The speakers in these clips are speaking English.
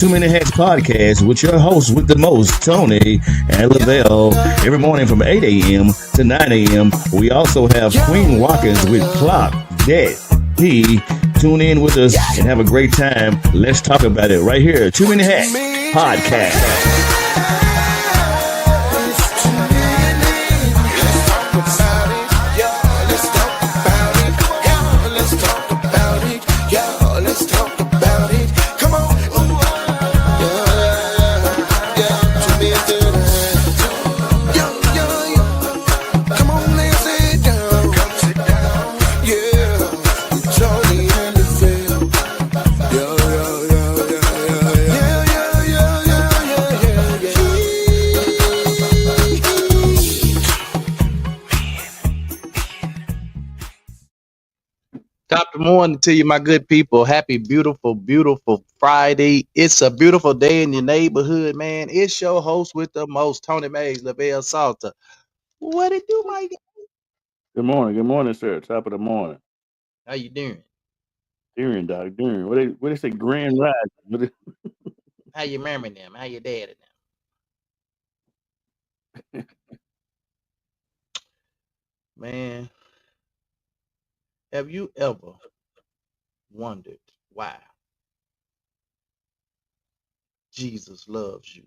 Too Many Hats podcast with your hosts with the most, Tony and Lavelle. Every morning from 8 a.m. to 9 a.m. We also have Queen Watkins with Clock That He. Tune in with us and have a great time. Let's talk about it right here. Too Many Hats podcast. Top of the morning to you, my good people. Happy, beautiful, beautiful Friday. It's a beautiful day in your neighborhood, man. It's your host with the most, Tony Mays, Lavelle Salter. What it do, my guy? Good morning, sir. Top of the morning. How you doing? During, Doc, during. What they say, grand rising. How you marrying them? How your dad and them? Man, have you ever wondered why Jesus loves you?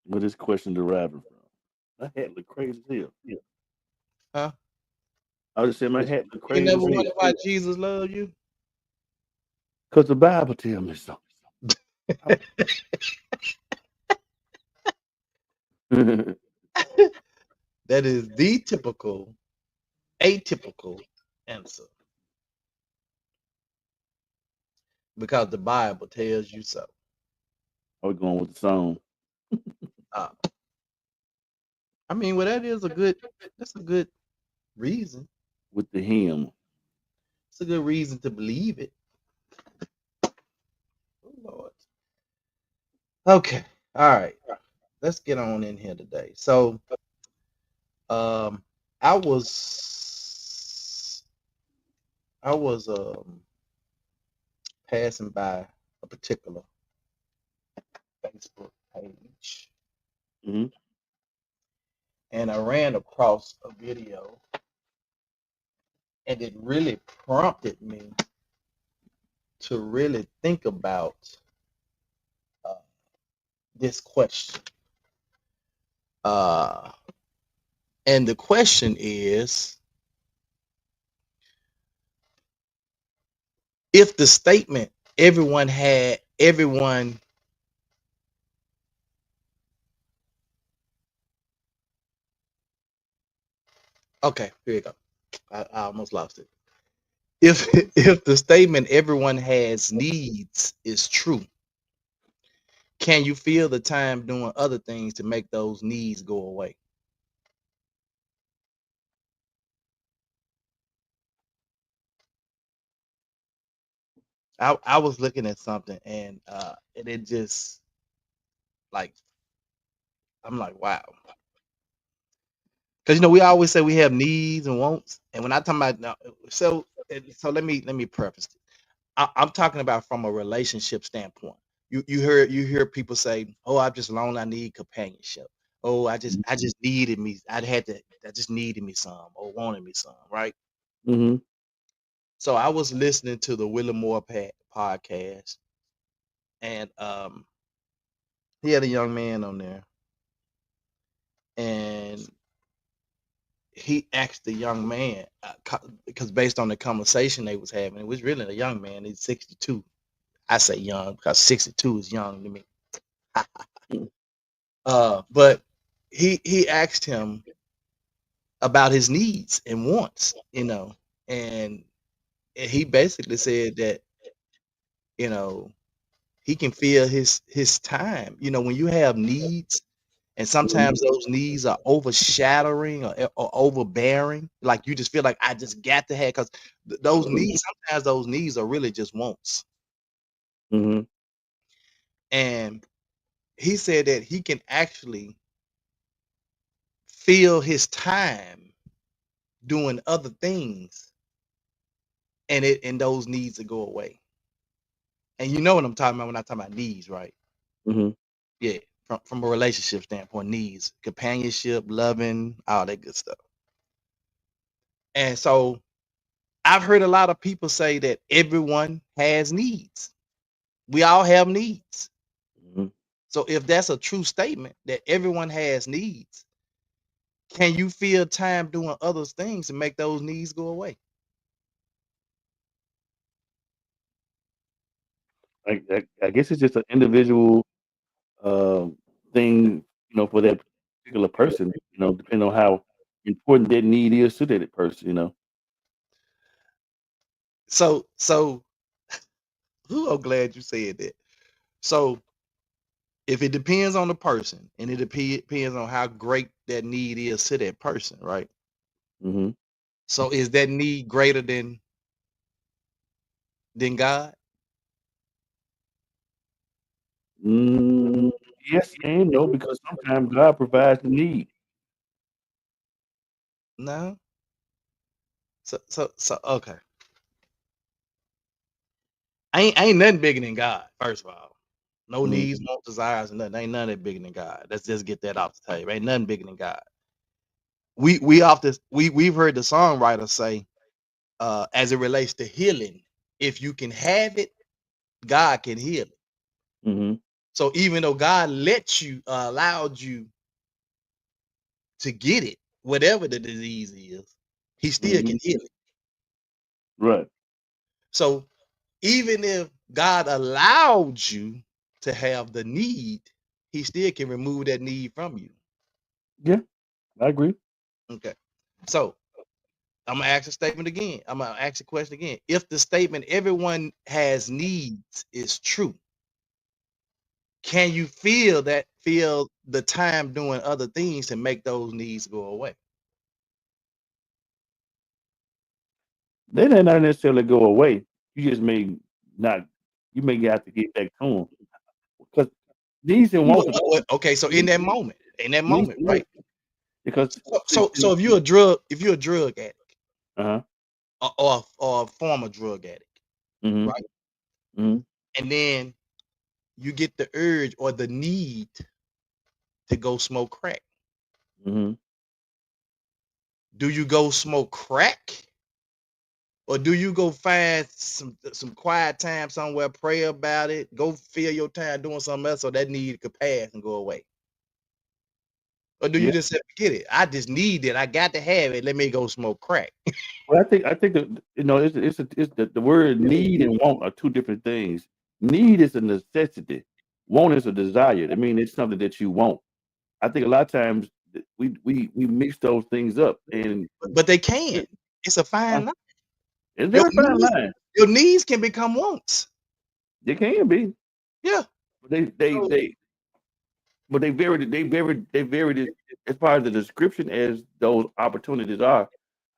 Where this question deriving from? My hat look crazy as hell. Yeah. Huh? I was just saying my hat look You crazy never as hell. wondered why Jesus loves you? Because the Bible tell me so. That is the typical, atypical answer. Because the Bible tells you so. I was going with the song. Uh, I mean, well, that's a good reason. With the hymn. It's a good reason to believe it. Oh, Lord. Okay. All right. Let's get on in here today. So, um, I was, I was, passing by a particular Facebook page Mm-hmm. and I ran across a video and it really prompted me to really think about uh, this question. Uh, and the question is, if the statement everyone okay, here you go. I almost lost it. If if the statement everyone has needs is true, can you feel the time doing other things to make those needs go away? I was looking at something and it just like I'm like, wow. Because we always say we have needs and wants, and when I talk about now, so let me preface it. I'm talking about from a relationship standpoint. You hear people say, "Oh, I'm just alone. I need companionship. Oh, I just needed me. I just needed me some or wanted me some." Right. Mm-hmm. So I was listening to the Willie Moore podcast, and he had a young man on there, and he asked the young man because based on the conversation they was having, it was really a young man. He's 62. I say young because 62 is young to me. But he asked him about his needs and wants, and he basically said that you know he can feel his time. When you have needs, and sometimes those needs are overshadowing or overbearing, like you just feel like I just got to have because those needs sometimes those needs are really just wants. Mm-hmm. And he said that he can actually feel his time doing other things and those needs to go away. And you know what I'm talking about when I talk about needs, right? Mm-hmm. Yeah, from a relationship standpoint, needs, companionship, loving, all that good stuff. And so I've heard a lot of people say that everyone has needs. We all have needs. Mm-hmm. So if that's a true statement that everyone has needs, can you feel time doing other things to make those needs go away? I guess it's just an individual thing, for that particular person, depending on how important that need is to that person. So I'm glad you said that. So if it depends on the person and it depends on how great that need is to that person, right? Mm-hmm. So is that need greater than God? Yes and no, because sometimes God provides the need. No. So okay. Ain't nothing bigger than God, first of all. No Mm-hmm. needs, no desires, and nothing. Ain't none that bigger than God. Let's just get that off the table. Ain't nothing bigger than God. We've heard the songwriter say, as it relates to healing, if you can have it, God can heal it. Mm-hmm. So even though God allowed you to get it, whatever the disease is, he still can heal it. Right. So even if God allowed you to have the need, he still can remove that need from you. Yeah, I agree. Okay. So I'm gonna ask a statement again. I'm gonna ask a question again. If the statement everyone has needs is true, can you feel the time doing other things to make those needs go away? They may not necessarily go away. You just may not. You may have to get back to them because needs and wants. Okay, so in that moment, right? Because So if you're a drug addict, uh-huh. or a former drug addict, Mm-hmm. right? Mm-hmm. And then you get the urge or the need to go smoke crack. Mm-hmm. Do you go smoke crack? Or do you go find some quiet time somewhere, pray about it, go fill your time doing something else so that need could pass and go away? Or do you just say, forget it? I just need it. I got to have it. Let me go smoke crack. Well, I think that it's the word need and want are two different things. Need is a necessity. Want is a desire. I mean, it's something that you want. I think a lot of times we mix those things up, and But they can. It's a fine line. it's very fine line. Your needs can become wants. They can be. Yeah. But they vary as far as the description as those opportunities are.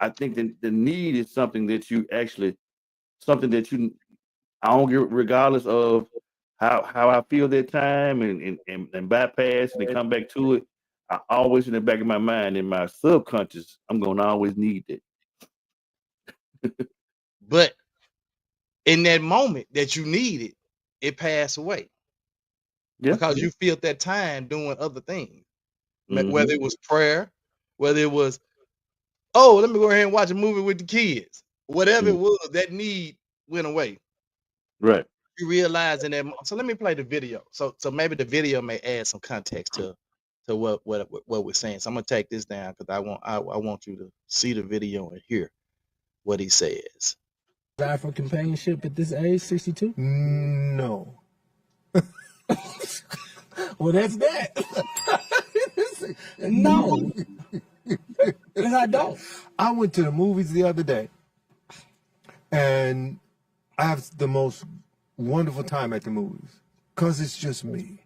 I think that the need is something that you I don't get regardless of how I feel that time and bypass and come back to it. I always in the back of my mind, in my subconscious, I'm gonna always need it. But in that moment that you need it passed away. Yeah. Because you feel that time doing other things. Mm-hmm. Whether it was prayer, whether it was, oh, let me go ahead and watch a movie with the kids. Whatever it was, that need went away. Right. You realize in that. So let me play the video. So maybe the video may add some context to what we're saying. So I'm gonna take this down because I want you to see the video and hear what he says. Desire for companionship at this age, 62? No. Well, that's that. No. And I don't. I went to the movies the other day, and I have the most wonderful time at the movies because it's just me.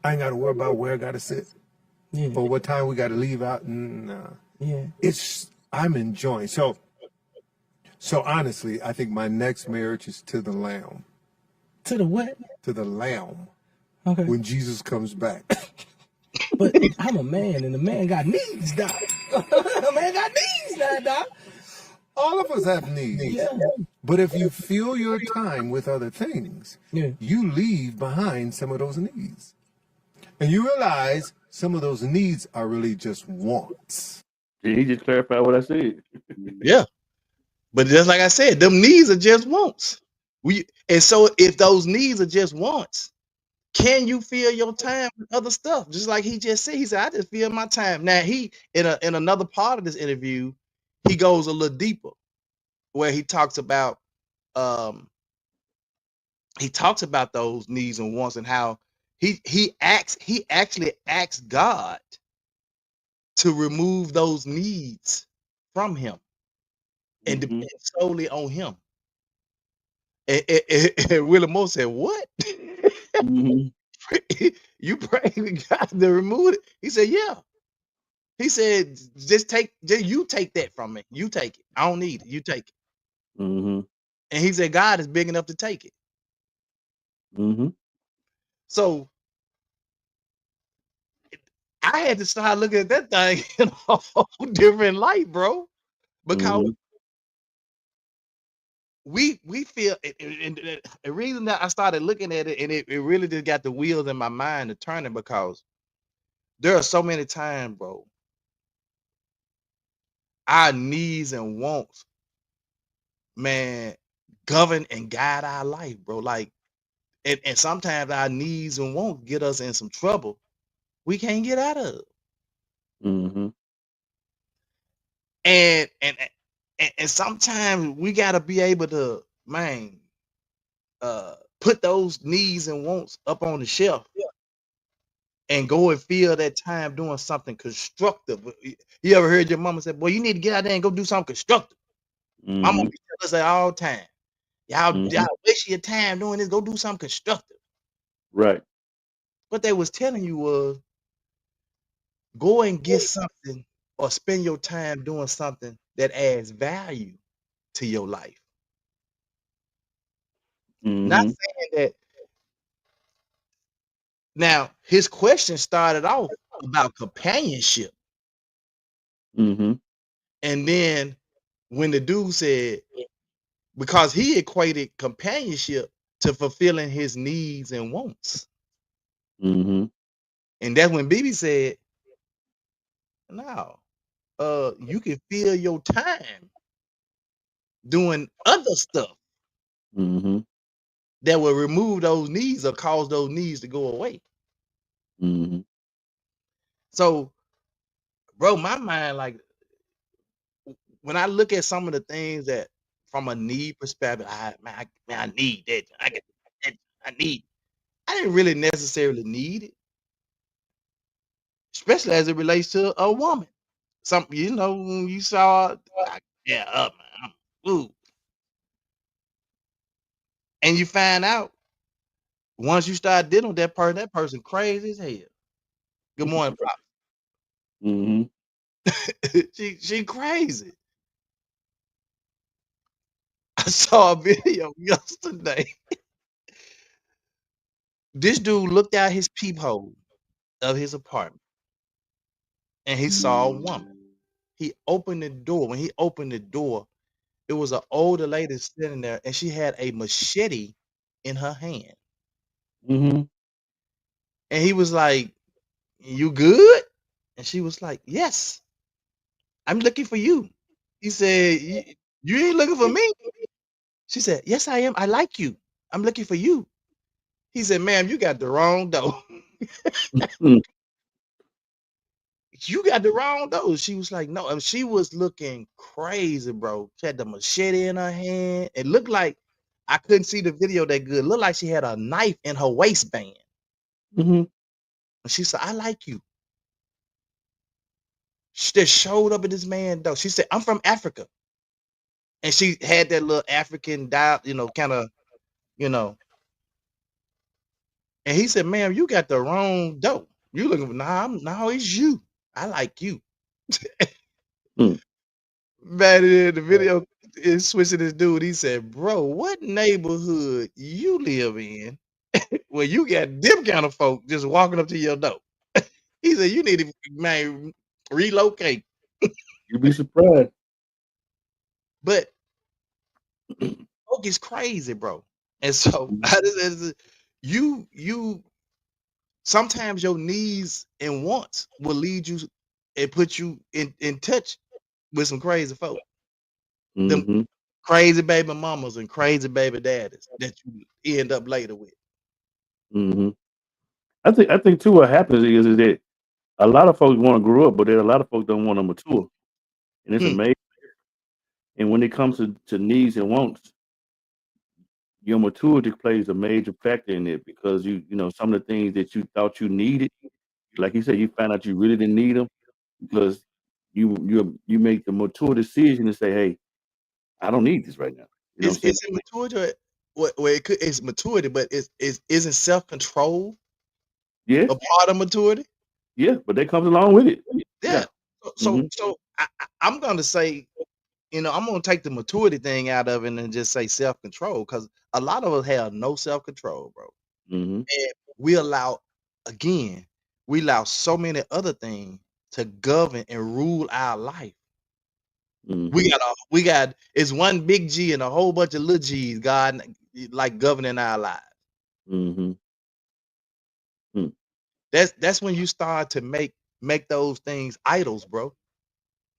I ain't got to worry about where I got to sit or what time we got to leave out. Nah. Yeah. I'm enjoying. So honestly, I think my next marriage is to the Lamb. To the what? To the Lamb. Okay. When Jesus comes back. But I'm a man, and a man got needs, doc. A man got needs now, doc. All of us have needs. Yeah. But if you fill your time with other things, Yeah. you leave behind some of those needs. And you realize some of those needs are really just wants. Did he just clarify what I said? Yeah. But just like I said, them needs are just wants. And so if those needs are just wants, can you fill your time with other stuff? Just like he just said, he said, I just fill my time. Now he in another part of this interview, he goes a little deeper where he talks about those needs and wants and how he actually asks God to remove those needs from him and Mhm. depend solely on him. And Willie Moore said, "What? Mhm. You pray to God to remove it?" He said, "Yeah." He said, just you take that from me. You take it. I don't need it. You take it." Mhm. And he said, God is big enough to take it. Mhm. So I had to start looking at that thing in a whole different light, bro. Because Mhm. we feel and the reason that I started looking at it and it really just got the wheels in my mind to turning, because there are so many times, bro, our needs and wants, man, govern and guide our life, bro. Like, and sometimes our needs and wants get us in some trouble we can't get out of. Mhm. And sometimes we gotta be able to, man, put those needs and wants up on the shelf and go and fill that time doing something constructive. You ever heard your mama say, "Boy, you need to get out there and go do something constructive"? Mama Mhm. be telling us that all the time. Y'all Mhm. waste your time doing this. Go do something constructive. Right. What they was telling you was go and get something or spend your time doing something that adds value to your life. Not Mhm. saying that. Now, his question started off about companionship. Mhm. And then when the dude said, because he equated companionship to fulfilling his needs and wants. Mhm. And that's when BB said, no, you can fill your time doing other stuff Mhm. that will remove those needs or cause those needs to go away. Mhm. So, bro, my mind, like, when I look at some of the things that from a need perspective, I need that. I need. I didn't really necessarily need it, especially as it relates to a woman. Some, when you saw, yeah, up, man, ooh, and you find out once you start dealing with that person crazy as hell. Good morning, Pop. Mhm. she crazy. I saw a video yesterday. This dude looked out his peephole of his apartment and he saw a woman. He opened the door. When he opened the door, it was an older lady sitting there and she had a machete in her hand. Mhm. And he was like, "You good?" And she was like, "Yes, I'm looking for you." He said, You ain't looking for me?" She said, "Yes, I am. I like you. I'm looking for you." He said, "Ma'am, you got the wrong door." Mhm. You got the wrong door. She was like, "No." And she was looking crazy, bro. She had the machete in her hand. It looked like, I couldn't see the video that good. It looked like she had a knife in her waistband. Mhm. And she said, "I like you." She just showed up at this man door. She said, "I'm from Africa." And she had that little African dial, kind of, you know. And he said, "Ma'am, you got the wrong dope. You looking for, no, it's you. I like you." Mm. Man, in the video is switching this dude. He said, "Bro, what neighborhood you live in where you got them kind of folk just walking up to your door?" He said, "You need to, man, relocate." You'd be surprised. But folk is crazy, bro. And so you sometimes your needs and wants will lead you and put you in touch with some crazy folk. Them Mm-hmm. crazy baby mamas and crazy baby daddies that you end up later with. Mm-hmm. I think too what happens is that a lot of folks want to grow up, but then a lot of folks don't want to mature. And it's Hmm. amazing. And when it comes to needs and wants, your maturity plays a major factor in it because you know some of the things that you thought you needed, like you said, you found out you really didn't need them because you make the mature decision to say, hey, I don't need this right now. You know what I'm saying? It's immaturity. Well, it's maturity, but isn't self-control Yeah, a part of maturity? yeah, but that comes along with it. Yeah. Yeah. So Mm-hmm. I'm gonna say, I'm gonna take the maturity thing out of it and just say self-control because a lot of us have no self-control, bro. Mm-hmm. And we allow so many other things to govern and rule our life. Mm-hmm. We got it's one big G and a whole bunch of little G's, God, like governing our lives. Mm-hmm. Mm. That's when you start to make those things idols, bro.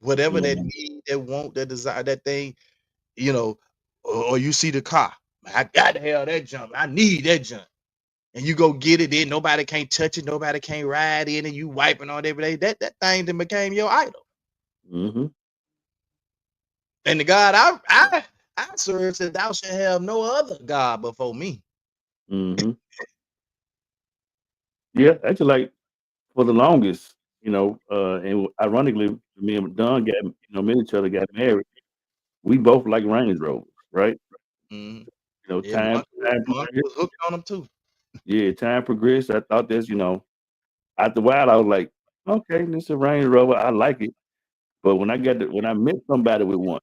Whatever that Mm-hmm. need, that want, that desire, that thing, you know, or you see the car. I got to have that jump. I need that jump. And you go get it, then nobody can't touch it, nobody can't ride in it, you wiping on it every day. That thing then became your idol. Mm-hmm. And the God I serve said, thou shalt have no other God before me. Mm-hmm. Yeah, actually, like for the longest, and ironically, me and Don met each other, got married. We both like Range Rovers, right? Mhm. You know, Yeah, time Monica progressed. was hooked on them too. Yeah, time progressed. I thought after a while, I was like, okay, this is a Range Rover. I like it. But when I met somebody with one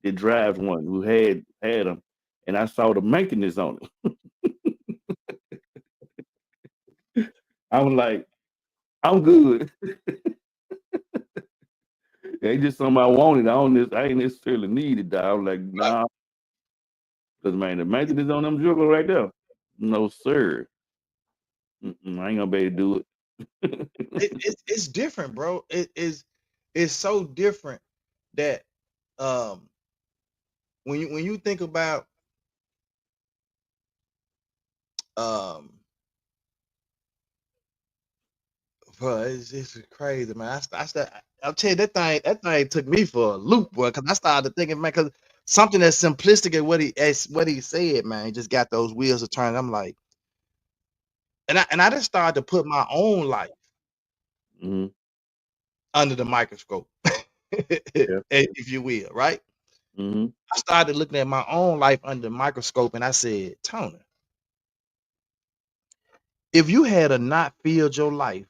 that drives one who had them, and I saw the maintenance on it, I was like, I'm good. It's just something I wanted. I ain't necessarily needed that. I was like, Right. nah, because man, the maintenance on them jugglers right there. No, sir. I ain't gonna be able to do it. It's different, bro. It's so different that when you think about um bro, it's crazy, man. I'll tell you that thing took me for a loop, bro, because I started thinking, man, because something as simplistic as what he said, man, he just got those wheels to turn. I'm like, and I just started to put my own life hmm under the microscope, Yeah. if you will, right? hmm I started looking at my own life under the microscope, and I said, Tony, if you had a not filled your life,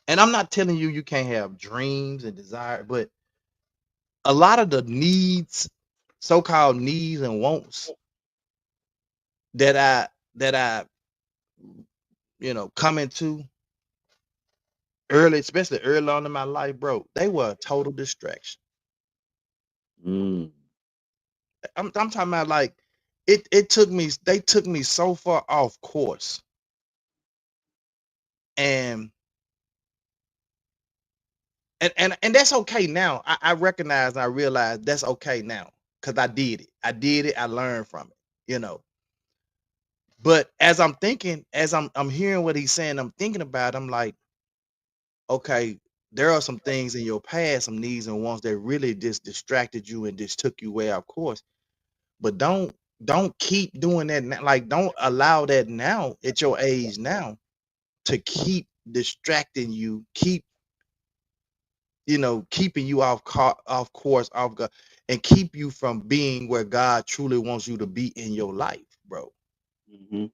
and I'm not telling you can't have dreams and desire, but a lot of the needs, so-called needs and wants that I come into early, especially early on in my life, bro, they were a total distraction. Mm. I'm talking about like they took me so far off course. And and that's okay now. I recognize, I realize that's okay now because I did it. I learned from it. But as I'm thinking, as I'm hearing what he's saying, I'm thinking about it, I'm like, okay, there are some things in your past, some needs and wants that really just distracted you and just took you way off course. But don't keep doing that now. Like, don't allow that now at your age now to keep distracting you, keeping you off course, and keep you from being where God truly wants you to be in your life, bro. hmm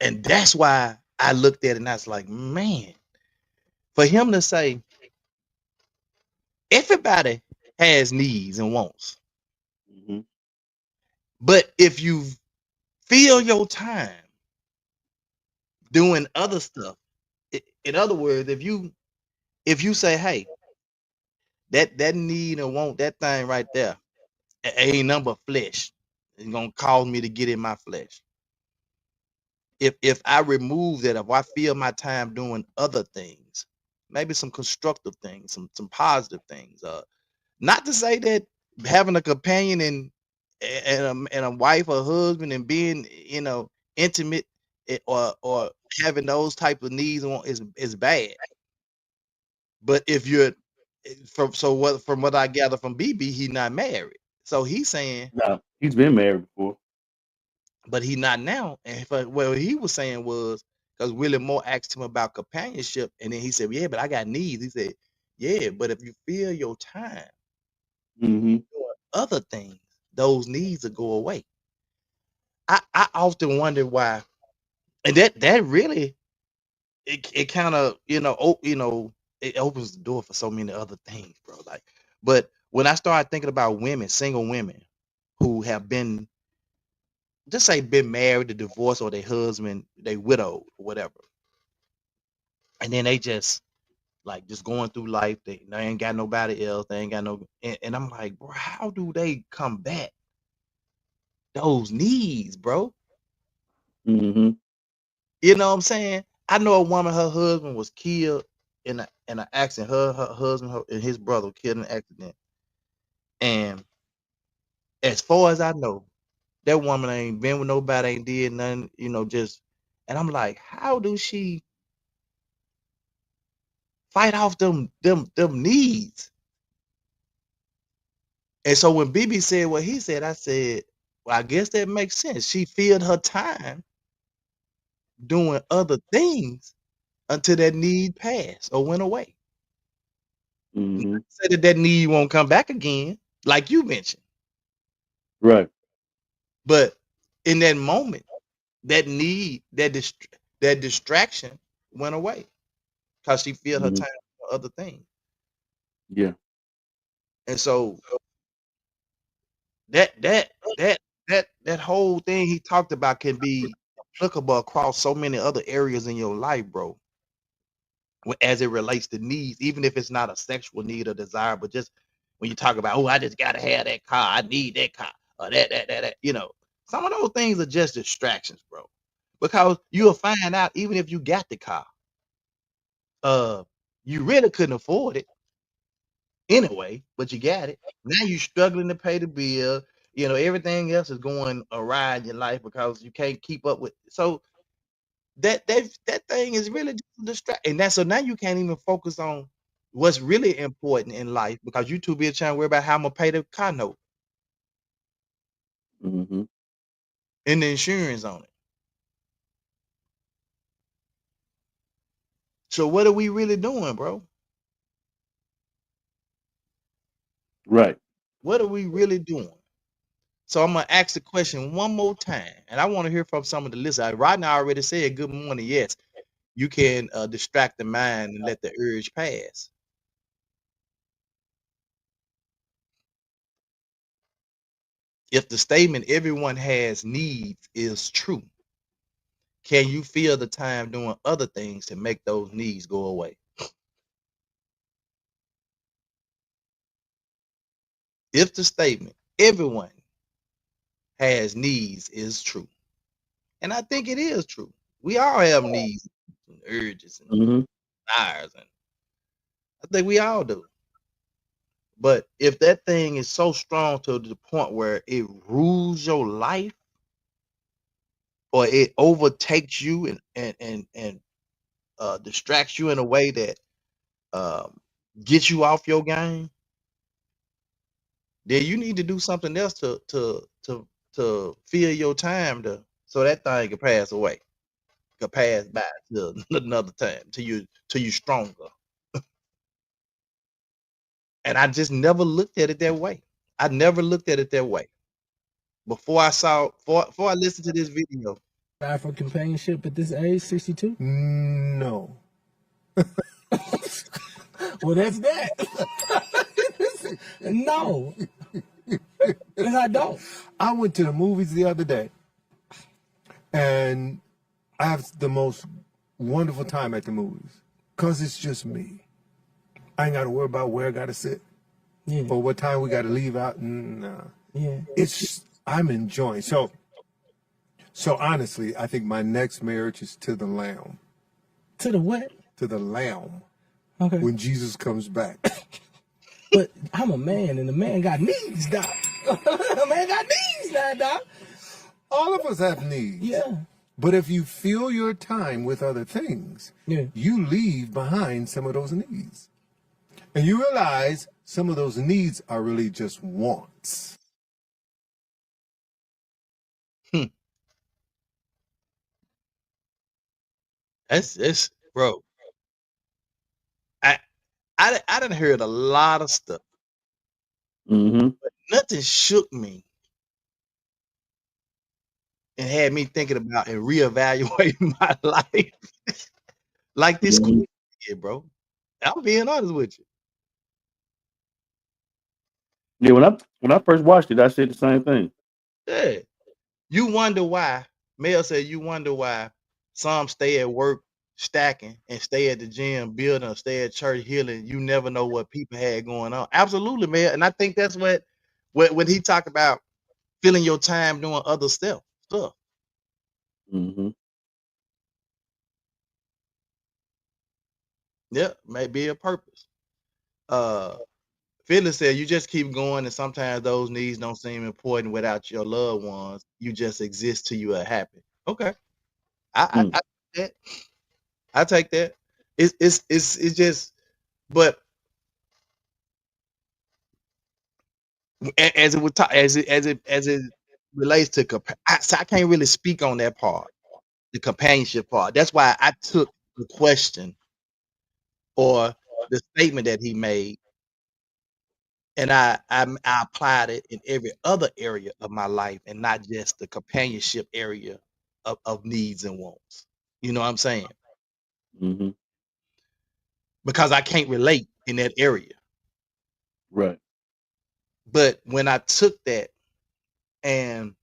And that's why I looked at it and I was like, man, for him to say everybody has needs and wants, hmm but if you fill your time doing other stuff, in other words, if you say, hey, that need and want, that thing right there, ain't nothing but flesh. It's gonna cause me to get in my flesh. If I remove that, if I feel my time doing other things, maybe some constructive things, some positive things. Not to say that having a companion and a wife or husband and being, intimate, or having those type of needs is bad. But if you're from what I gather from BB, he's not married. So he's saying, Now, he's been married before. but he not now. And what he was saying was, because Willie Moore asked him about companionship, and then he said, "Yeah, but I got needs." He said, "Yeah, but if you fill your time Mm-hmm. doing other things, those needs will go away." I often wonder why, and that really it kind of it opens the door for so many other things, bro. Like, but when I started thinking about women, single women who have been, just say, been married, to divorce, or their husband, they widowed or whatever, and then they just like just going through life, they ain't got nobody else, they ain't got no, and I'm like, bro, how do they combat those needs, bro? Mm-hmm. You know what I'm saying? I know a woman, her husband was killed in an accident. Her husband and his brother were killed in an accident. And as far as I know, that woman ain't been with nobody, ain't did nothing, just, and I'm like, how do she fight off them needs? And so when BB said what he said, I said, well, I guess that makes sense. She filled her time doing other things until that need passed or went away. Mm-hmm. Say that need won't come back again, like you mentioned. Right. But in that moment, that need, that distraction went away because she filled her Mm-hmm. time for other things. Yeah. And so that whole thing he talked about can be applicable across so many other areas in your life, bro. As it relates to needs, even if it's not a sexual need or desire, but just when you talk about, oh, I just gotta have that car, I need that car, or that, some of those things are just distractions, bro. Because you'll find out, even if you got the car, you really couldn't afford it anyway, but you got it. Now you're struggling to pay the bill. Everything else is going awry in your life because you can't keep up with. So that thing is really just a distract, and so now you can't even focus on what's really important in life because you too busy trying to worry about how I'm gonna pay the car note Mm-hmm. and the insurance on it. So what are we really doing, bro? Right. What are we really doing? So I'm gonna ask the question one more time, and I want to hear from some of the listeners. Right now, I already said good morning. Yes, you can distract the mind and let the urge pass. If the statement "everyone has needs" is true, can you feel the time doing other things to make those needs go away? If the statement "everyone has needs" is true, and I think it is true, we all have needs and urges and Mm-hmm. desires, and I think we all do. But if that thing is so strong to the point where it rules your life or it overtakes you and distracts you in a way that um, gets you off your game, then you need to do something else to fill your time so that thing can pass away, can pass by to another time till you stronger. And I just never looked at it that way. I never looked at it that way before I listened to this video. Die for companionship at this age, 62? No. Well, that's that. No. Because I don't. I went to the movies the other day, and I have the most wonderful time at the movies because it's just me. I ain't got to worry about where I got to sit Yeah. Or what time we got to leave out? Yeah. I'm enjoying. So honestly, I think my next marriage is to the Lamb. To the what? To the Lamb. Okay. When Jesus comes back. But I'm a man, and a man got needs, Doc. A man got needs now, Doc. All of us have needs. Yeah. But if you fill your time with other things, Yeah. you leave behind some of those needs. And you realize some of those needs are really just wants. That's bro. I done heard a lot of stuff, Mm-hmm. but nothing shook me and had me thinking about and reevaluating my life like this Mm-hmm. did, bro. I'm being honest with you. Yeah, when I first watched it, I said the same thing. Yeah. You wonder why. Mel said you wonder why some stay at work stacking and stay at the gym building or stay at church healing. You never know what people had going on. Absolutely, man. And I think that's what when he talked about filling your time doing other stuff. Mm-hmm. Yeah, may be a purpose. Phyllis said you just keep going, and sometimes those needs don't seem important without your loved ones. You just exist till you are happy. Okay, I take that. I take that. It's just, but as it would talk, as it relates to so I can't really speak on that part, the companionship part. That's why I took the question or the statement that he made, and I applied it in every other area of my life, and not just the companionship area of needs and wants. You know what I'm saying? Mm-hmm. Because I can't relate in that area. Right. But when I took that and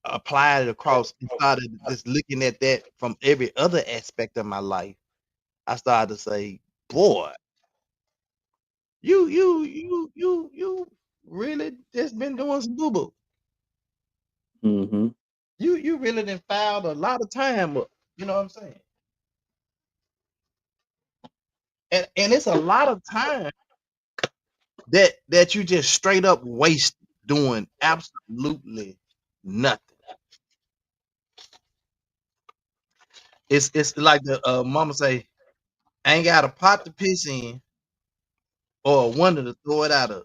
applied it across and started just looking at that from every other aspect of my life, I started to say, boy, you really just been doing some boo-boo. Mm-hmm. You really done fouled a lot of time up. You know what I'm saying? And it's a lot of time that you just straight up waste doing absolutely nothing. It's like the mama say, ain't got a pot to piss in or a wonder to throw it out of.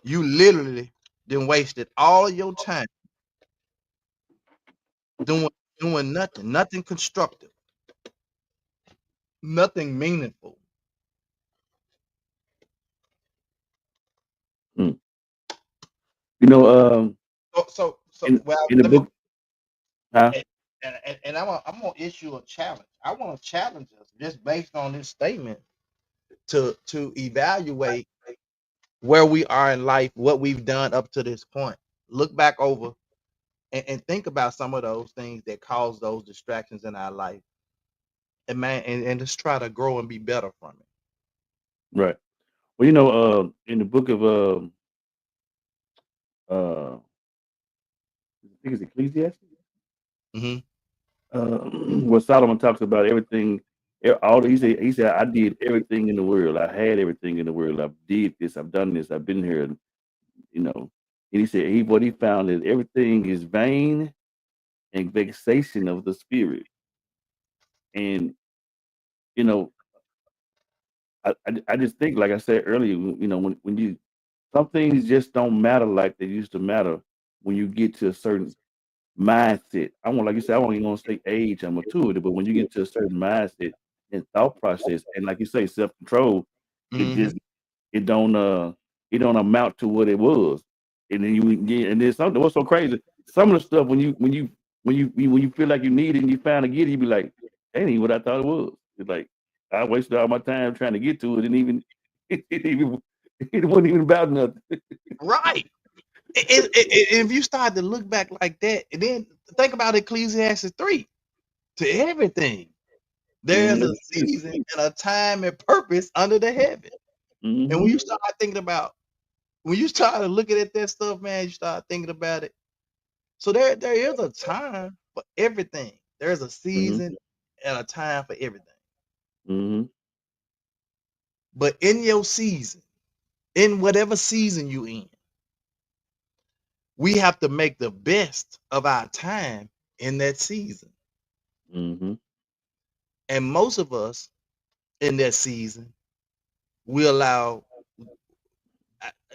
You literally then wasted all your time doing nothing constructive, nothing meaningful. Mm. You know, So well, in the let me book, huh? and I'm gonna issue a challenge. I want to challenge us just based on this statement to evaluate where we are in life, what we've done up to this point. Look back over and think about some of those things that cause those distractions in our life. And man, and just try to grow and be better from it. Right. Well, you know, in the book of I think it's Ecclesiastes, Mm-hmm. where Solomon talks about everything. He said, I did everything in the world. I had everything in the world. I did this. I've done this. I've been here. You know, and he said what he found is everything is vain and vexation of the spirit. And you know, I just think, like I said earlier, you know, when you some things just don't matter like they used to matter when you get to a certain mindset. I want, like you said, I won't even want to say age or maturity, but when you get to a certain mindset and thought process, and like you say, self control, it Mm-hmm. just it don't amount to what it was. And then you get, and then something what's so crazy, some of the stuff when you feel like you need it and you finally get it, you be like, that ain't what I thought it was. It's like I wasted all my time trying to get to it, and even it wasn't even about nothing. Right. If you start to look back like that, and then think about Ecclesiastes 3 to everything. There is Mhm. a season and a time and purpose under the heaven. And when Mhm. you start thinking about, when you start looking at that stuff, man, you start thinking about it. So there is a time for everything. There's a Mhm. season and a time for everything. Mhm. But in your season, in whatever season you in, we have to make the best of our time in that season. Mhm. And most of us in that season, we allow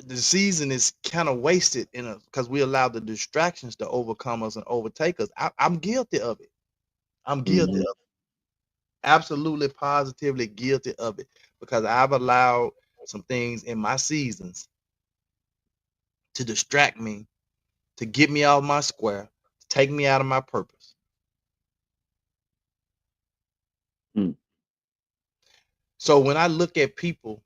the season is kind of wasted in us because we allow the distractions to overcome us and overtake us. I'm guilty of it. I'm guilty Mhm. of it. Absolutely, positively guilty of it because I've allowed some things in my seasons to distract me, to get me out of my square, to take me out of my purpose. Mm. So when I look at people,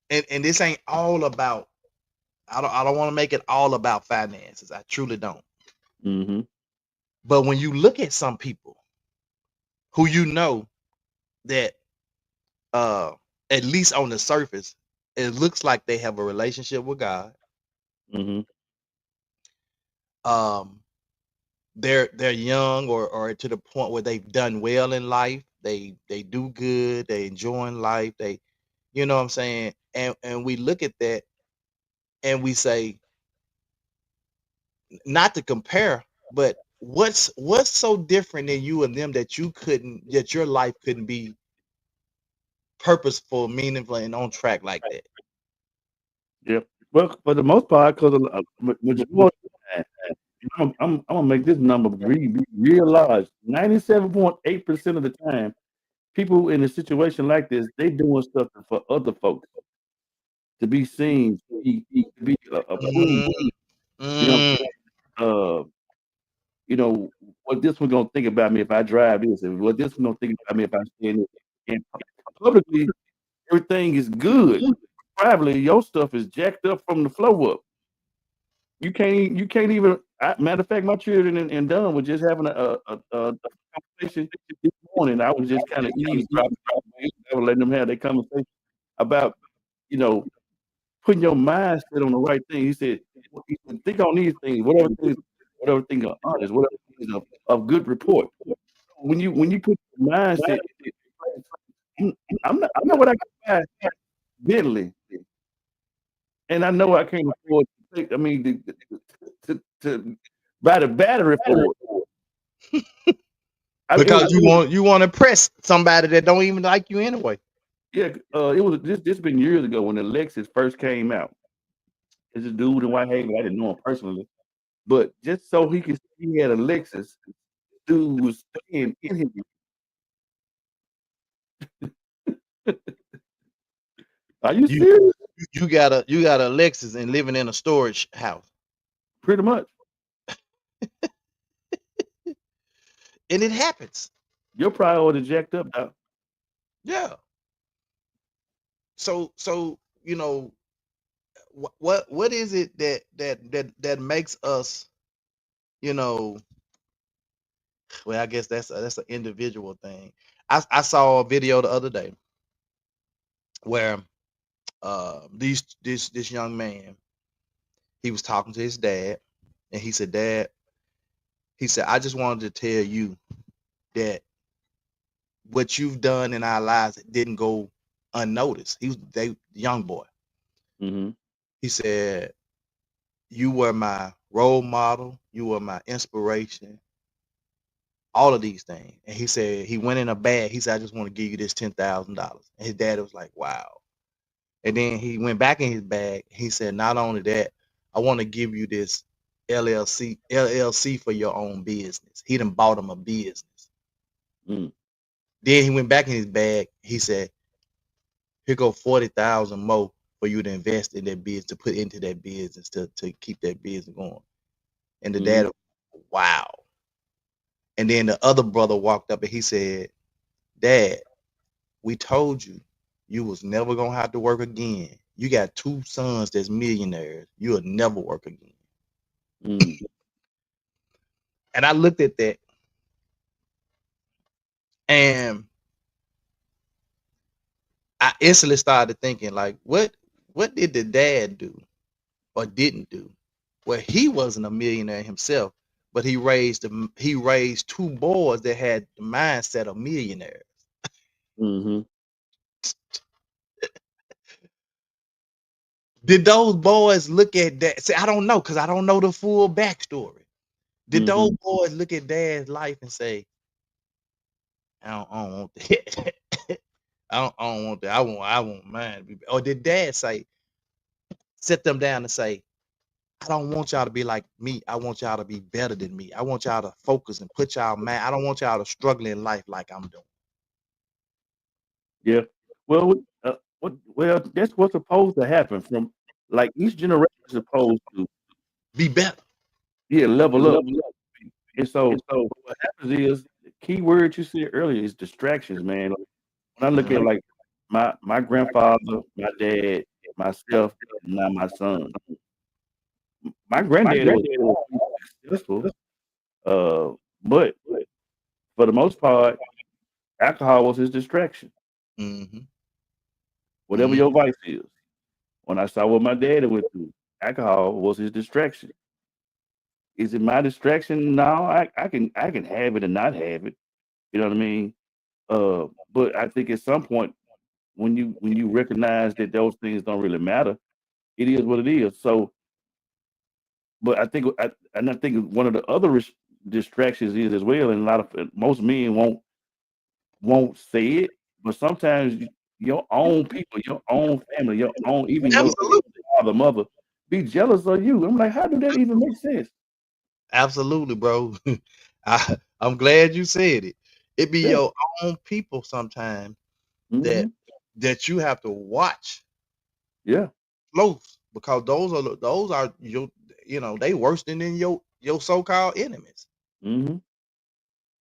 and this ain't all about, I don't want to make it all about finances. I truly don't. Mhm. But when you look at some people who you know that uh at least on the surface, it looks like they have a relationship with God. Mhm. Um, they're young or to the point where they've done well in life. They do good, they enjoying life, they, you know what I'm saying? And we look at that and we say, not to compare, but what's so different than you and them that your life couldn't be purposeful, meaningful, and on track like that? Yep. Well, for the most part, because I'm gonna make this number be real large. 97.8% of the time, people in a situation like this, they doing stuff for other folks to be seen, to be approved. Mm, You know what I'm mm, saying? You know, what this one gonna think about me if I drive this, and what this one gonna think about me if I stay in this. And publicly, everything is good. Privately, your stuff is jacked up from the flow up. You can't even. Matter of fact, my children and Don were just having a conversation this morning. I was just kind of eavesdropping. I was letting them have their conversation about, you know, putting your mindset on the right thing. He said, think on these things, whatever things are honest, whatever things are of good report. When you put your mindset, I know what I can buy Bentley, and I know I can't afford to take. I mean, to buy the battery for it. because you want to impress somebody that don't even like you anyway. Yeah, it was this been years ago when the Lexus first came out. It's a dude in Whitehaven. I didn't know him personally, but just so he could see he had a Lexus, dude was staying in him. Are you You serious? you got a Lexus and living in a storage house, Pretty much. and it happens. Your priority jacked up now. Yeah. So you know what is it that makes us, you know? Well, I guess that's an individual thing. I saw a video the other day where this young man, he was talking to his dad, and he said, "Dad," he said, "I just wanted to tell you that what you've done in our lives didn't go unnoticed." He was the young boy. Mm-hmm. He said, "You were my role model. You were my inspiration. All of these things." And he said he went in a bag. He said, "I just want to give you this $10,000." And his dad was like, "Wow." And then he went back in his bag. He said, "Not only that, I want to give you this LLC for your own business." He done bought him a business. Mm. Then he went back in his bag. He said, "Here go 40,000 more for you to invest in that business, to put into that business, to keep that business going." And the Mm-hmm. dad, wow. And then the other brother walked up and he said, "Dad, we told you you was never gonna have to work again. You got two sons that's millionaires. You'll never work again." Mm. And I looked at that And I instantly started thinking, like, what did the dad do or didn't do? Well, he wasn't a millionaire himself, but he raised two boys that had the mindset of millionaires. Mm-hmm. Did those boys look at that? See, I don't know, because I don't know the full backstory. Did those boys look at dad's life and say, I don't want that. I don't want that. I want mine to be. Or did dad sit them down and say, I don't want y'all to be like me. I want y'all to be better than me. I want y'all to focus and put y'all mind. I don't want y'all to struggle in life like I'm doing. Yeah. Well, well, that's what's supposed to happen from like each generation is supposed to Be better. level up. And so what happens is the key word you said earlier is distractions, man. When I look at like my grandfather, my dad, myself, and now my son. My granddad was successful, but for the most part, alcohol was his distraction. Mm-hmm. Whatever your vice is. When I saw what my dad went through, alcohol was his distraction. Is it my distraction? No, I can have it and not have it. You know what I mean? But I think at some point when you recognize that those things don't really matter, it is what it is. So, but I think one of the other distractions is as well, and a lot of most men won't say it, but sometimes your own people, your own family, your own even your father, mother, be jealous of you. I'm like, how do that even make sense? Absolutely, bro. I'm glad you said it. It be Yeah. your own people sometimes Mhm. that you have to watch Yeah. close, because those are your, they worse than your so-called enemies. Mhm.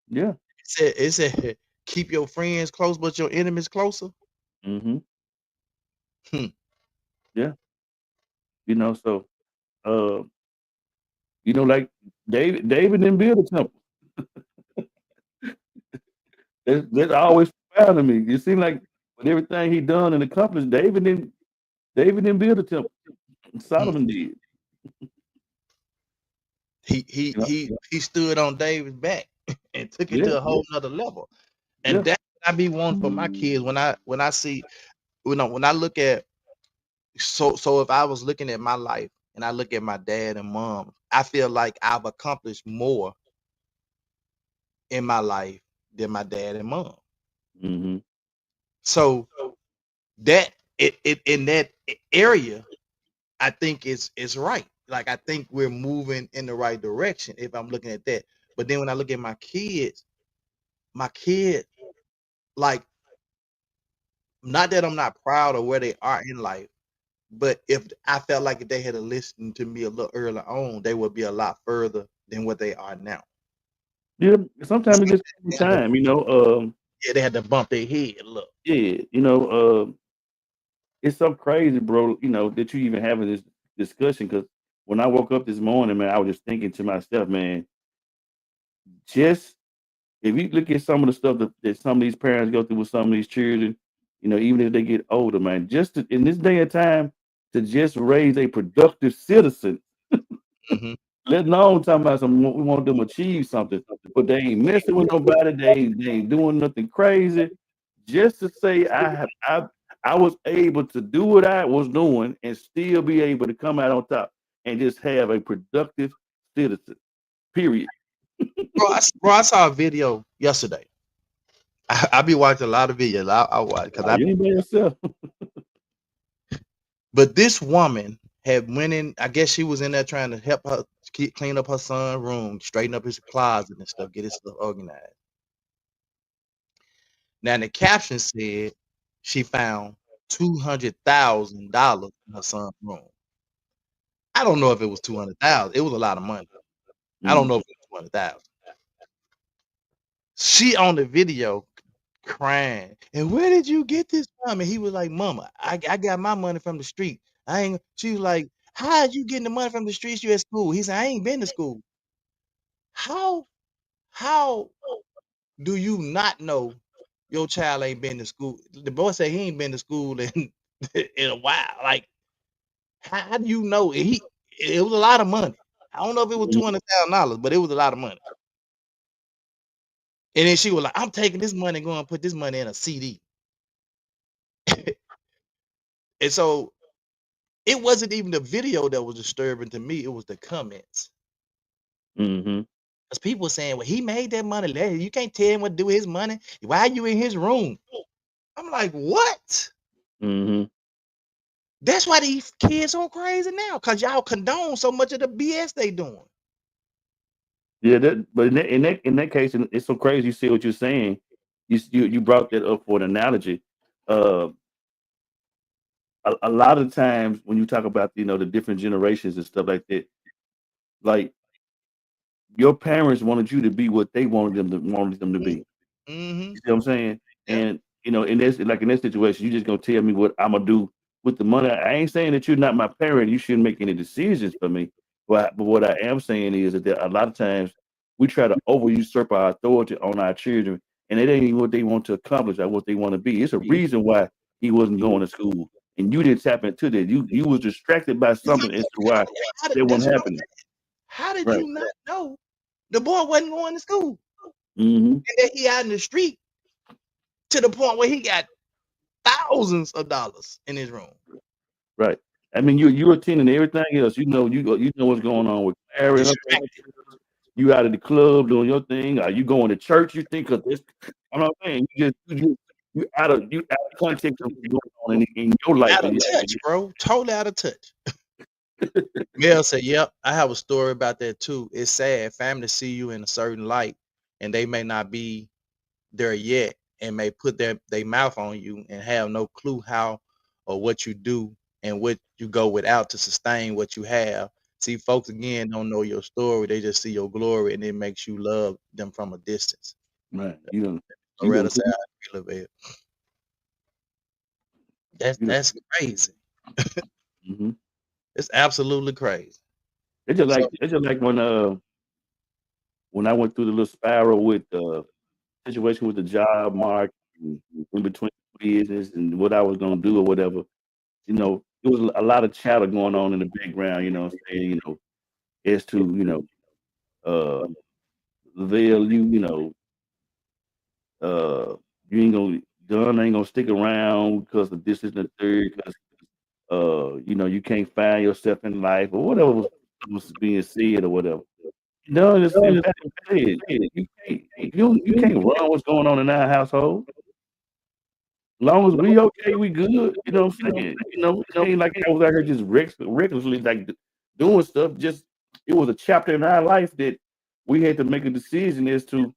Yeah. It said keep your friends close, but your enemies closer. Mhm. Hmm. Yeah. So uh, like David didn't build a temple. That's always proud of me. It seemed like with everything he done and accomplished, David didn't build a temple. Solomon did. He stood on David's back and took it Yeah. to a whole nother level. And Yeah. that's what I be wanting for my kids when I see, when I look at, so if I was looking at my life and I look at my dad and mom, I feel like I've accomplished more in my life than my dad and mom. Mhm. So that it in that area, I think it's right. Like, I think we're moving in the right direction if I'm looking at that. But then when I look at my kids, like, not that I'm not proud of where they are in life, but if I felt like if they had listened to me a little earlier on, they would be a lot further than what they are now. Yeah. Sometimes it just takes time, Yeah, they had to bump their head a little. Yeah, it's so crazy, bro, that you even having this discussion. Because when I woke up this morning, man, I was just thinking to myself, man, just if you look at some of the stuff that some of these parents go through with some of these children, even if they get older, man, in this day and time, to just raise a productive citizen, Mm-hmm. let alone talking about we want them to achieve something, but they ain't messing with nobody, they ain't doing nothing crazy. Just to say I was able to do what I was doing and still be able to come out on top and just have a productive citizen. Period. I saw a video yesterday. I be watching a lot of videos. I watch because You ain't by yourself. but this woman had went in. I guess she was in there trying to help her clean up her son's room, straighten up his closet and stuff, get his stuff organized. Now the caption said she found $200,000 in her son's room. I don't know if it was 200,000. It was a lot of money. I don't know if it was 200,000. She on the video crying. And where did you get this from? And he was like, Mama, I got my money from the street. She was like, how are you getting the money from the streets? You at school? He said, I ain't been to school. How do you not know your child ain't been to school? The boy said he ain't been to school in in a while. Like, how do you know? It was a lot of money. I don't know if it was $200,000, but it was a lot of money. And then she was like, "I'm taking this money and going to put this money in a CD." And so it wasn't even the video that was disturbing to me. It was the comments. Mm-hmm. Because people were saying, well, he made that money. You can't tell him what to do with his money. Why are you in his room? I'm like, what? Mm-hmm. That's why these kids so crazy now, because y'all condone so much of the BS they doing. Yeah, but in that case, and it's so crazy. You see what you're saying. You brought that up for an analogy. Uh, a lot of times when you talk about the different generations and stuff like that, like your parents wanted you to be what they wanted them to be. Mm-hmm. You see what I'm saying? Yeah. And in this situation, you just gonna tell me what I'm gonna do with the money. I ain't saying that you're not my parent. You shouldn't make any decisions for me. But what I am saying is that a lot of times we try to over usurp our authority on our children, and it ain't even what they want to accomplish or what they want to be. It's a reason why he wasn't going to school, and you didn't tap into that. You was distracted by something as to why that wasn't happening. How did Right. you not know the boy wasn't going to school? Mm-hmm. And that he out in the street to the point where he got thousands of dollars in his room. Right. I mean, you attending everything else. You know what's going on with Clary and her Distracted. family. You out of the club doing your thing. Are you going to church? You think of this? I'm not saying you out of context of what's going on in your life. Out of touch, bro. Totally out of touch. Mel said, "Yep, I have a story about that too. It's sad. Families see you in a certain light, and they may not be there yet, and may put their mouth on you and have no clue how or what you do and what you go without to sustain what you have. See, folks again don't know your story; they just see your glory, and it makes you love them from a distance." Right. You don't. Loretta said, "I feel it. That's crazy. Mm-hmm. It's absolutely crazy." It's just like when I went through the little spiral with situation with the job market in between business and what I was gonna do or whatever. There was a lot of chatter going on in the background. Saying as to Lavelle, you ain't gonna Gunn ain't gonna stick around because of this and the third, because you can't find yourself in life or whatever was being said or whatever. No, it's emphatic. You can't run what's going on in our household. As long as we okay, we good. You know what I'm saying? It ain't like I was out here just recklessly like doing stuff. Just it was a chapter in our life that we had to make a decision as to,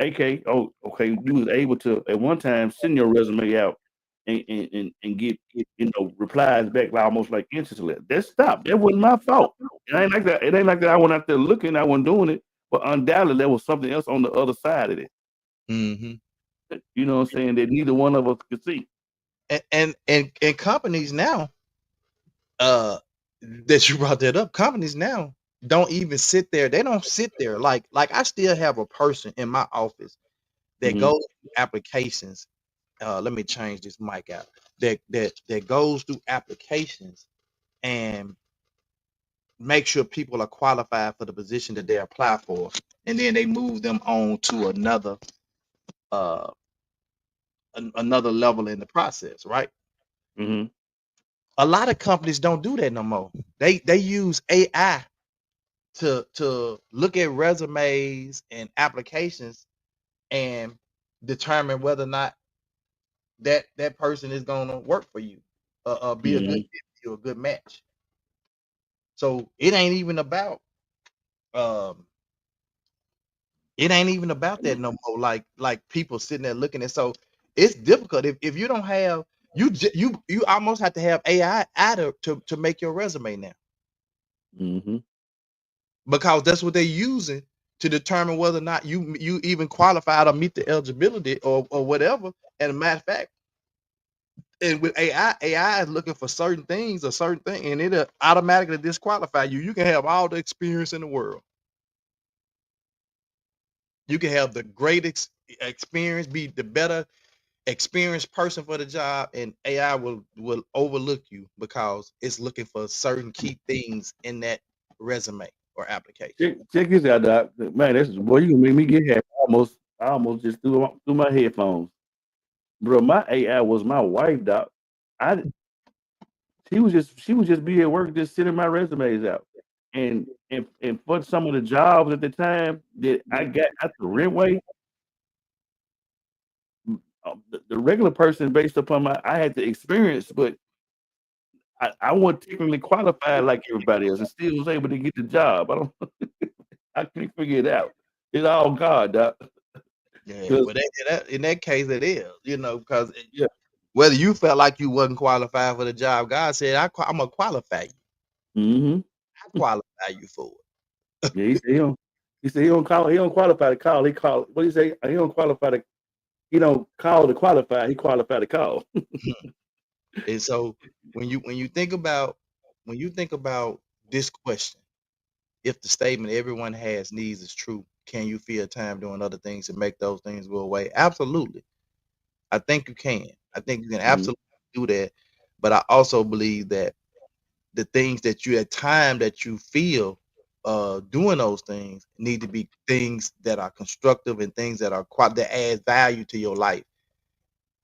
okay, you was able to at one time send your resume out and get replies back almost like instantly. That stopped. That wasn't my fault. It ain't like that. It ain't like that. I went out there looking. I wasn't doing it, but undoubtedly there was something else on the other side of it. Mm-hmm. You know what I'm saying? That neither one of us could see. And companies now, that you brought that up, companies now don't even sit there. They don't sit there like I still have a person in my office that goes through applications. Let me change this mic out. That goes through applications and make sure people are qualified for the position that they apply for, and then they move them on to another another level in the process, right? Mm-hmm. A lot of companies don't do that no more. They use AI to look at resumes and applications and determine whether or not that person is going to work for you, be a good fit for you, a good match. So it ain't even about that no more. Like people sitting there looking at. So it's difficult if you don't have you almost have to have AI to make your resume now. Mm-hmm. Because that's what they're using to determine whether or not you even qualified or meet the eligibility or whatever. And a matter of fact, and with AI is looking for certain things or certain thing, and it'll automatically disqualify you. You can have all the experience in the world, You can have the great experience, be the better experienced person for the job, and AI will overlook you because it's looking for certain key things in that resume or application. Check this out, Doc. Man, that's boy, you can make me get happy. I almost just threw my headphones. Bro, my AI was my wife, Doc. She was just be at work, just sending my resumes out. And for some of the jobs at the time that I got out the rentway, the regular person based upon I had the experience, but I wasn't technically qualified like everybody else, and still was able to get the job. I can't figure it out. It's all God, Doc. Yeah, 'Cause- well, in that case, it is, because Yeah. whether you felt like you wasn't qualified for the job, God said, I'm gonna qualify you. Mm-hmm. I qualify you for it. Yeah, he said he don't qualify to call. He call what he say? He don't qualify to he don't call to qualify. He qualified to call. And so when you think about this question, if the statement everyone has needs is true, can you feel time doing other things to make those things go away? Absolutely. I think you can. I think you can absolutely do that. But I also believe that the things that you at time that you feel doing those things need to be things that are constructive and things that are that add value to your life.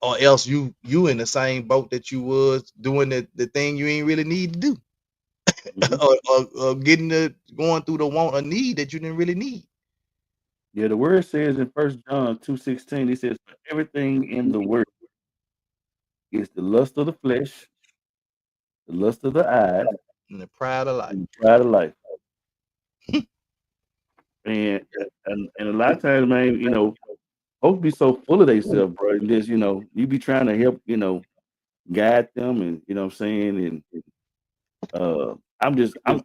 Or else you in the same boat that you was doing the thing you ain't really need to do. or going through the want or need that you didn't really need. Yeah, the word says in 1 John 2:16, he says, "For everything in the world is the lust of the flesh, the lust of the eyes, And the pride of life. and the pride of life." and a lot of times, man, folks be so full of themselves, bro. And just, you be trying to help, guide them, and you know what I'm saying, and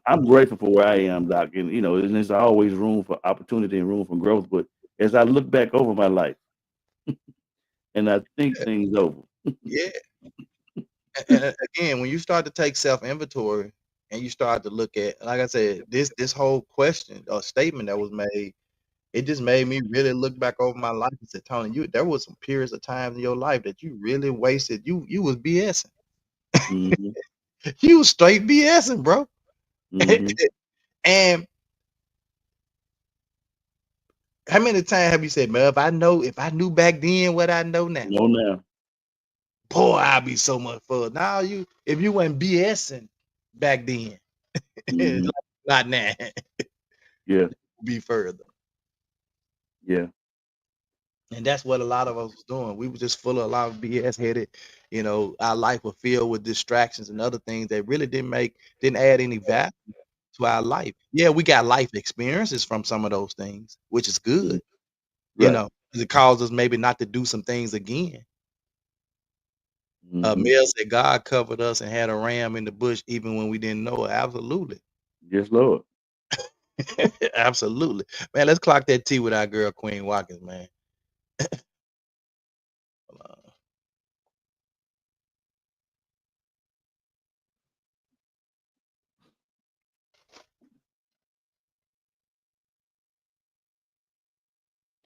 I'm grateful for where I am, Doc. And there's always room for opportunity and room for growth. But as I look back over my life and I think things over, Yeah. And again, when you start to take self-inventory and you start to look at, like I said, this whole question or statement that was made, it just made me really look back over my life and said, Tony, there was some periods of times in your life that you really wasted. You was BSing. mhm, You was straight BSing, bro. mhm. And how many times have you said, man, if I knew back then what I know now, No, now, boy, I'd be so much fun. Now if you weren't BSing back then, mhm. not now, Yeah, be further. yeah, And that's what a lot of us was doing. We were just full of a lot of BS headed. Our life was filled with distractions and other things that really didn't add any value to our life. Yeah, we got life experiences from some of those things, which is good. right. It caused us maybe not to do some things again. Mhm. Mel said God covered us and had a ram in the bush even when we didn't know it. Absolutely. Yes, Lord. Absolutely. Man, let's clock that T with our girl Queen Watkins, man.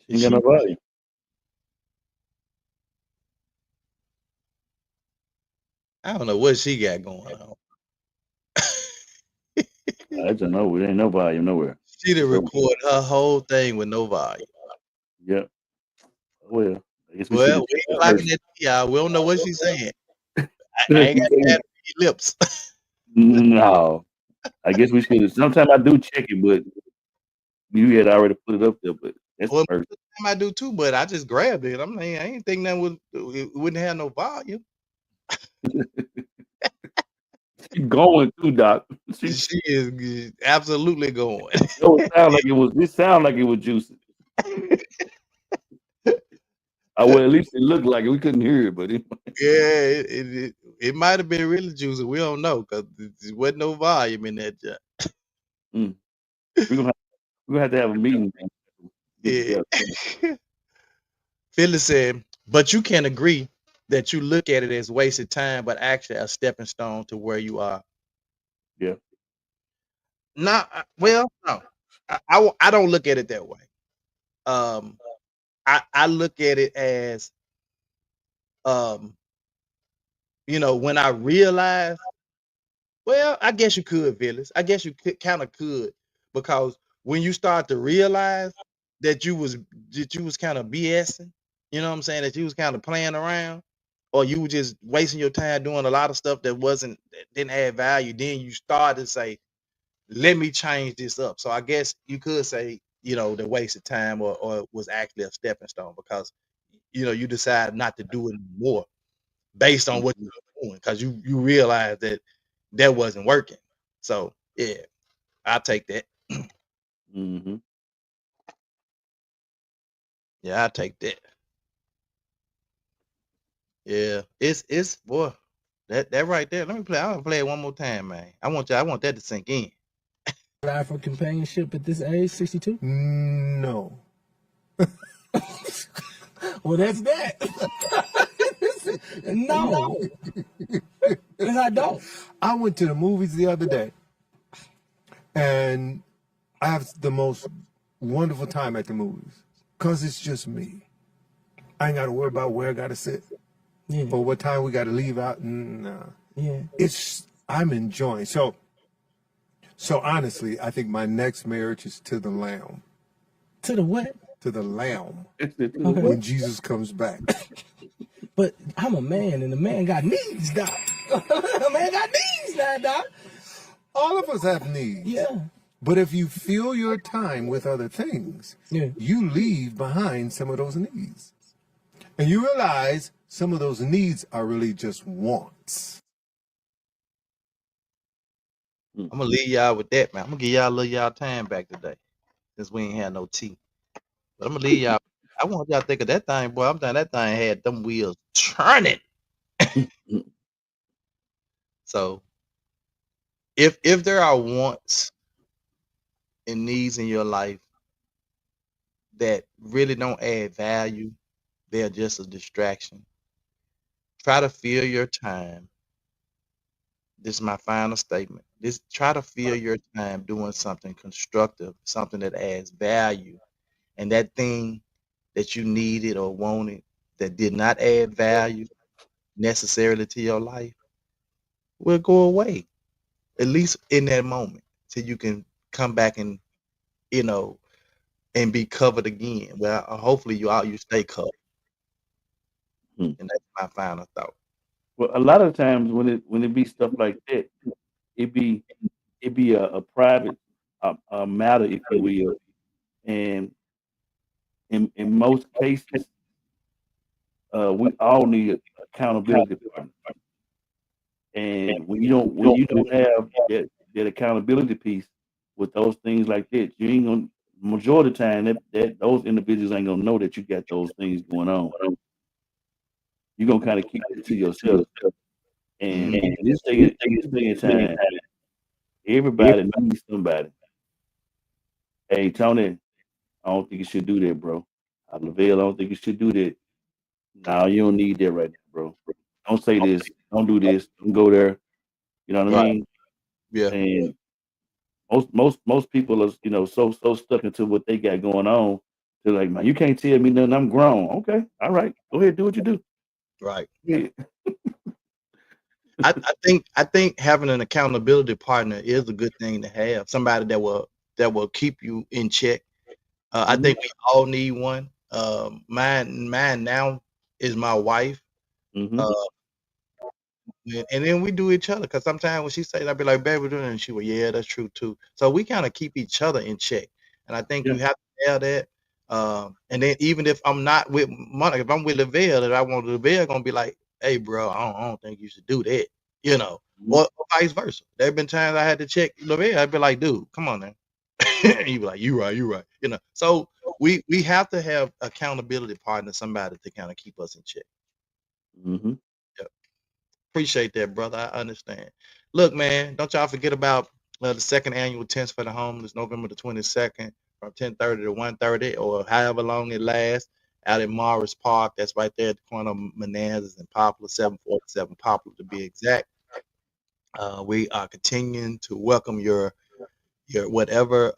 She ain't got no value. I don't know what she got going on. I just know it ain't no volume nowhere. She did So, record her whole thing with no volume. yeah. Well, I guess we Well, should. we ain't clocking that T, y'all. We don't know what she's saying. I ain't got to have lips. No, I guess we should. Sometimes I do check it, but you had already put it up there. But that's the Well, first. I do too, but I just grabbed it. I'm like, I ain't think that it wouldn't have no volume. She going too, Doc. She is absolutely going. It sound like it was. It sound like it was juicy. Well, at least it looked like it. We couldn't hear it, but Yeah, it might have been really juicy. We don't know because there wasn't no volume in that job. we're gonna have to have a meeting. Yeah. Phyllis said, but you can agree that you look at it as wasted time, but actually a stepping stone to where you are. Yeah. No. I don't look at it that way. I look at it as when I realized, well, I guess you could, Phyllis. I guess you kind of could, because when you start to realize that you was kind of BSing, you know what I'm saying, that you was kind of playing around, or you were just wasting your time doing a lot of stuff that didn't add value, then you start to say, let me change this up. So I guess you could say, the wasted time or was actually a stepping stone, because you decide not to do it anymore based on what you're doing, because you realize that wasn't working. So yeah, I'll take that. Mm-hmm. Yeah, I'll take that. Yeah, it's boy, that right there. Let me play. I'm gonna play it one more time, man. I want that to sink in. Life for companionship at this age, 62? No. Well, that's that. No. And I don't. I went to the movies the other day, and I have the most wonderful time at the movies because it's just me. I ain't got to worry about where I got to sit Yeah. or what time we got to leave out. Nah. Yeah. I'm enjoying. So honestly, I think my next marriage is to the Lamb. To the what? To the Lamb. Okay. When Jesus comes back. But I'm a man, and a man got needs, doc. A man got needs now, doc. All of us have needs. Yeah. But if you fill your time with other things, Yeah. you leave behind some of those needs. And you realize some of those needs are really just wants. I'm gonna leave y'all with that, man. I'm gonna give y'all a little y'all time back today, since we ain't had no tea. But I'm gonna leave y'all. I want y'all to think of that thing, boy. I'm telling that thing had them wheels turning. So if there are wants and needs in your life that really don't add value, they're just a distraction. Try to fill your time. This is my final statement. Try to fill your time doing something constructive, something that adds value. And that thing that you needed or wanted that did not add value necessarily to your life will go away, at least in that moment, till you can come back and and be covered again. Well, hopefully you stay covered. And that's my final thought. Well, a lot of times when it be stuff like that, it be a private matter, if you will, and in most cases, we all need accountability partner. And when you don't have that accountability piece with those things like that, you ain't gonna, majority of the time that those individuals ain't gonna know that you got those things going on. You're gonna kind of keep it to yourself. And in this day and time, everybody needs somebody. Hey Tony, I don't think you should do that, bro. Lavelle, I don't think you should do that. No, you don't need that right now, bro. Don't say this. Don't do this. Don't go there. You know what I mean? Yeah. And most people are so stuck into what they got going on. They're like, man, you can't tell me nothing. I'm grown. Okay, all right, go ahead, do what you do. Right. Yeah. I think having an accountability partner is a good thing to have. Somebody that will keep you in check. I think we all need one. Mine now is my wife. Mm-hmm. And then we do each other, because sometimes when she says, I'll be like, baby, doing it, and she will, yeah, that's true too. So we kind of keep each other in check. And I think you have to have that. And then even if I'm not with Monica, if I'm with Lavelle, that I want Lavelle gonna be like, hey, bro, I don't think you should do that, or vice versa. There have been times I had to check Lavelle. I'd be like, dude, come on now. And you be like, you right. So we have to have accountability partner, somebody to kind of keep us in check. Mm-hmm. Appreciate that, brother. I understand. Look, man, don't y'all forget about the second annual Tents for the Homeless, November the 22nd, from 10:30 to 1:30, or however long it lasts, out at Morris Park. That's right there at the corner of Menands and Poplar, 747 Poplar to be exact. We are continuing to welcome your whatever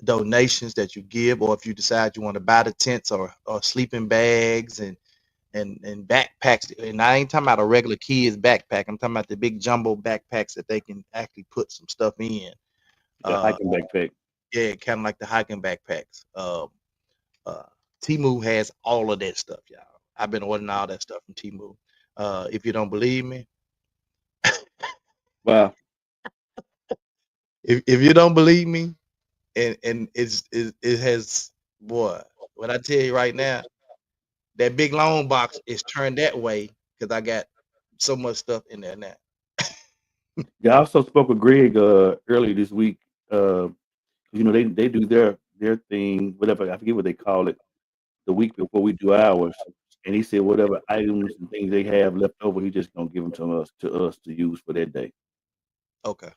donations that you give, or if you decide you want to buy the tents or sleeping bags and backpacks. And I ain't talking about a regular kid's backpack. I'm talking about the big jumbo backpacks that they can actually put some stuff in. The hiking backpack. Yeah, kind of like the hiking backpacks. Temu has all of that stuff, y'all. I've been ordering all that stuff from Temu. If you don't believe me, Wow. if you don't believe me, and it has, boy, what I tell you right now, that big long box is turned that way because I got so much stuff in there now. Yeah, I also spoke with Greg earlier this week. You know, they do their thing, whatever, I forget what they call it, the week before we do ours. And he said whatever items and things they have left over, he just gonna give them to us to use for that day. Okay.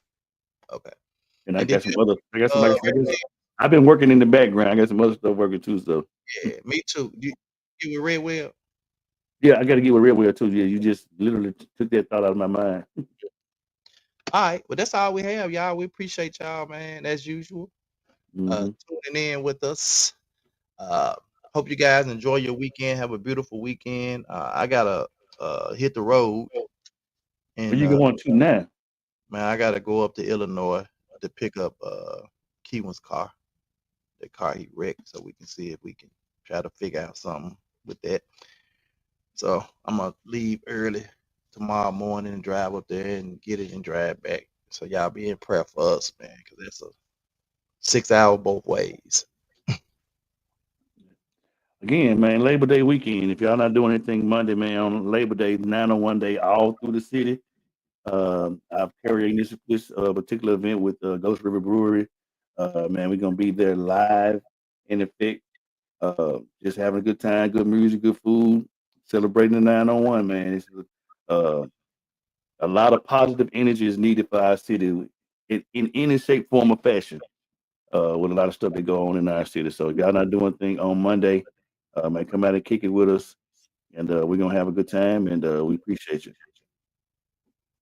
And I And got did some other. I got some. uh, I've been working in the background. I got some other stuff working too. So yeah, me too. You were Red Well? yeah, I got to give a real wheel too. Yeah, you just literally took that thought out of my mind. All right. Well, that's all we have, y'all. We appreciate y'all, man, as usual. Mhm. Tuning in with us. Hope you guys enjoy your weekend. Have a beautiful weekend. I gotta hit the road, Where and you going to now? man, I gotta go up to Illinois to pick up Keewan's car. The car he wrecked, so we can see if we can try to figure out something with that. So I'm gonna leave early tomorrow morning and drive up there and get it and drive back. So y'all be in prayer for us, man, because that's a 6 hour both ways. Again, man, Labor Day weekend. If y'all not doing anything Monday, man, on Labor Day, 901 day all through the city. I've carried this particular event with Ghost River Brewery. Man, we're gonna be there live in effect. Just having a good time, good music, good food, celebrating the 901, man. It's a lot of positive energy is needed for our city in any shape, form, or fashion. With a lot of stuff that go on in our city. So if y'all not doing anything on Monday, man, come out and kick it with us, and we're gonna have a good time, and we appreciate you.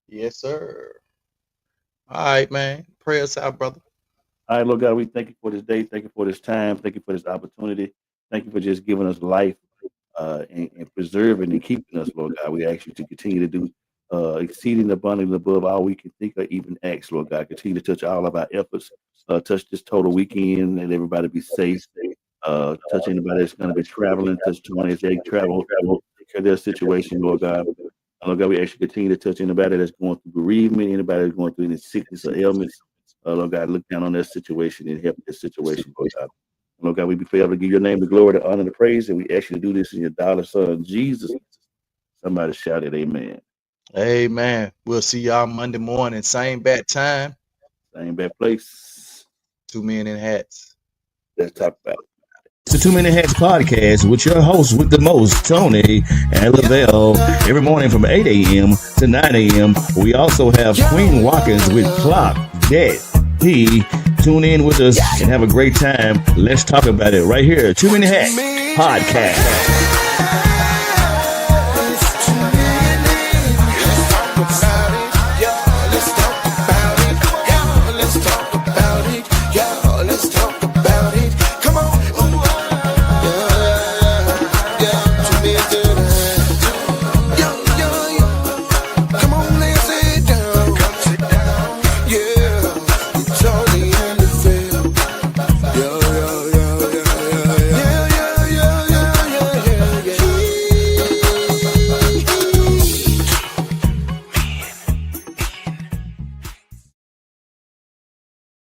Yes, sir. All right, man. Pray us out, brother. All right, Lord God, we thank you for this day. Thank you for this time. Thank you for this opportunity. Thank you for just giving us life and preserving and keeping us, Lord God. We ask you to continue to do exceeding abundantly above all we can think or even ask, Lord God. Continue to touch all of our efforts. Touch this total weekend and everybody be safe. Touch anybody that's going to be traveling. Touch 20 as they travel. Take care of their situation, Lord God. Lord God, we actually continue to touch anybody that's going through bereavement, anybody that's going through any sickness or ailments. Lord God, look down on their situation and help their situation, Lord God. Lord God, we be forever to give your name the glory, the honor, and the praise, and we ask you to do this in your dollar son, Jesus. Somebody shouted, amen. Amen. We'll see y'all Monday morning, same bad time, same bad place. 2 Men in Hats. Let's talk about it. It's the 2 Men in Hats podcast with your hosts with the most, Tony and Lavelle. Every morning from 8 a.m. to 9 a.m. We also have Queen Watkins with Clock Dead. Tune in with us and have a great time. Let's talk about it right here. 2 Men in Hats podcast.